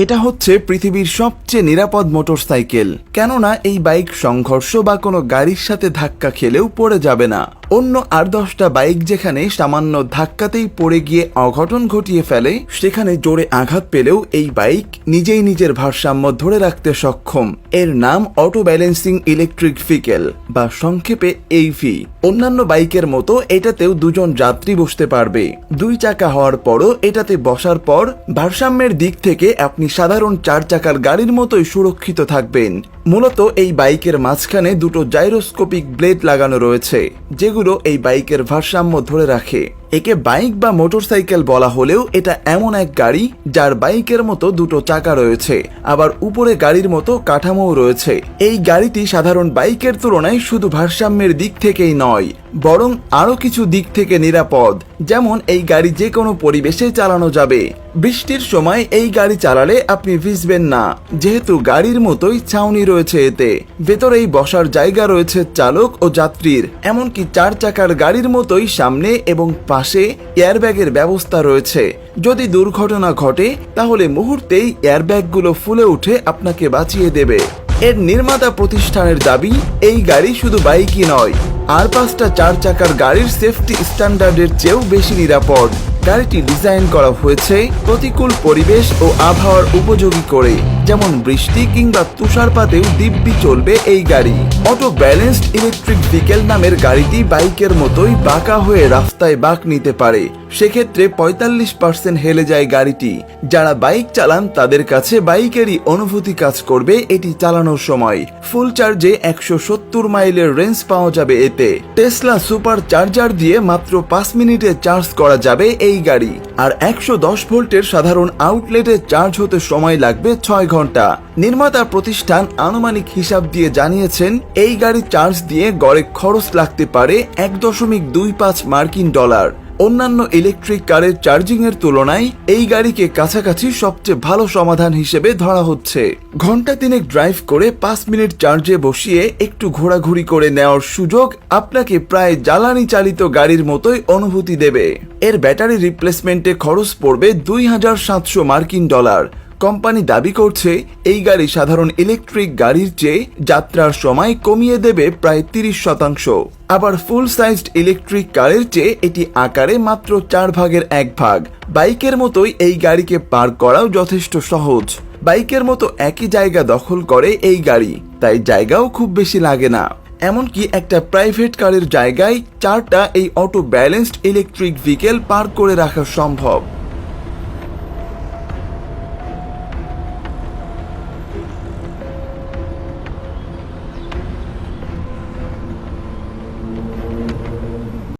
এটা হচ্ছে পৃথিবীর সবচেয়ে নিরাপদ মোটরসাইকেল, কেননা এই বাইক সংঘর্ষ বা কোনো গাড়ির সাথে ধাক্কা খেলেও পড়ে যাবে না। অন্য 8-10টা বাইক যেখানে সামান্য ধাক্কাতেই পড়ে গিয়ে অঘটন ঘটিয়ে ফেলে, সেখানে জোরে আঘাত পেলেও এই বাইক নিজেই নিজের ভারসাম্য ধরে রাখতে সক্ষম। এর নাম অটো ব্যালেন্সিং ইলেকট্রিক ভেহিকেল বা সংক্ষেপে এইভি। অন্যান্য বাইকের মতো এটাতেও দুজন যাত্রী বসতে পারবে। 2 চাকা হওয়ার পরও এটাতে বসার পর ভারসাম্যের দিক থেকে আপনি সাধারণ 4 চাকার গাড়ির মতোই সুরক্ষিত থাকবেন। মূলত এই বাইকের মাঝখানে দুটো জাইরোস্কোপিক ব্লেড লাগানো রয়েছে, যেগুলো এই বাইকের ভারসাম্য ধরে রাখে। একে বাইক বা মোটরসাইকেল বলা হলেও এটা এমন এক গাড়ি যার বাইকের মতো দুটো চাকা রয়েছে, আবার উপরে গাড়ির মতো কাঠামোও রয়েছে। এই গাড়িটি সাধারণ বাইকের তুলনায় শুধু ভারসাম্যের দিক থেকেই নয়, বরং আরো কিছু দিক থেকে নিরাপদ। যেমন এই গাড়ি যে কোনো পরিবেশে চালানো যাবে। বৃষ্টির সময় এই গাড়ি চালালে আপনি ভিজবেন না, যেহেতু গাড়ির মতোই ছাউনি রয়েছে এতে। ভেতরেই বসার জায়গা রয়েছে চালক ও যাত্রীর, এমনকি 4 চাকার গাড়ির মতোই সামনে এবং পাশে এয়ারব্যাগের ব্যবস্থা রয়েছে। যদি দুর্ঘটনা ঘটে তাহলে মুহূর্তেই এয়ারব্যাগগুলো ফুলে উঠে আপনাকে বাঁচিয়ে দেবে। এর নির্মাতা প্রতিষ্ঠানের দাবি, এই গাড়ি শুধু বাইকই নয়, আর 5টা 4 চাকার গাড়ির সেফটি স্ট্যান্ডার্ডের চেয়েও বেশি নিরাপদ। গাড়িটি ডিজাইন করা হয়েছে প্রতিকূল পরিবেশ ও আবহাওয়ার উপযোগী করে, যেমন বৃষ্টি কিংবা তুষারপাতেও দিব্যি চলবে এই গাড়ি। অটো ব্যালেন্সড ইলেকট্রিক ভেহিকেল নামের গাড়িটি বাইকের মতোই বাঁকা হয়ে রাস্তায় বাঁক নিতে পারে। সেক্ষেত্রে 45% হেলে যায় গাড়িটি। যারা বাইক চালান তাদের কাছে বাইকেরই অনুভূতি কাজ করবে এটি চালানোর সময়। ফুল চার্জে 170 মাইলের রেঞ্জ পাওয়া যাবে এতে। টেসলা সুপার চার্জার দিয়ে মাত্র 5 মিনিটে চার্জ করা যাবে এই গাড়ি, আর 110 ভোল্টের সাধারণ আউটলেটে চার্জ হতে সময় লাগবে 6 ঘন্টা। নির্মাতা প্রতিষ্ঠান আনুমানিক হিসাব দিয়ে জানিয়েছেন, এই গাড়ি চার্জ দিয়ে গড়ে খরচ লাগতে পারে $1.25 মার্কিন। অন্যান্য ইলেকট্রিক কারের চার্জিং এর তুলনায় এই গাড়িকে কাছাকাছি সবচেয়ে ভালো সমাধান হিসেবে ধরা হচ্ছে। ঘন্টা 3 ড্রাইভ করে 5 মিনিট চার্জে বসিয়ে একটু ঘোরাঘুরি করে নেওয়ার সুযোগ আপনাকে প্রায় জ্বালানি চালিত গাড়ির মতোই অনুভূতি দেবে। এর ব্যাটারি রিপ্লেসমেন্টে খরচ পড়বে $2,700 মার্কিন। কোম্পানি দাবি করছে এই গাড়ি সাধারণ ইলেকট্রিক গাড়ির চেয়ে যাত্রার সময় কমিয়ে দেবে প্রায় 30%। আবার ফুল সাইজড ইলেকট্রিক কারের চেয়ে এটি আকারে মাত্র 4 ভাগের 1 ভাগ। বাইকের মতোই এই গাড়িকে পার্ক করাও যথেষ্ট সহজ। বাইকের মতো একই জায়গা দখল করে এই গাড়ি, তাই জায়গাও খুব বেশি লাগে না। এমনকি একটা প্রাইভেট কারের জায়গায় 4টা এই auto balanced electric vehicle park করে রাখা সম্ভব।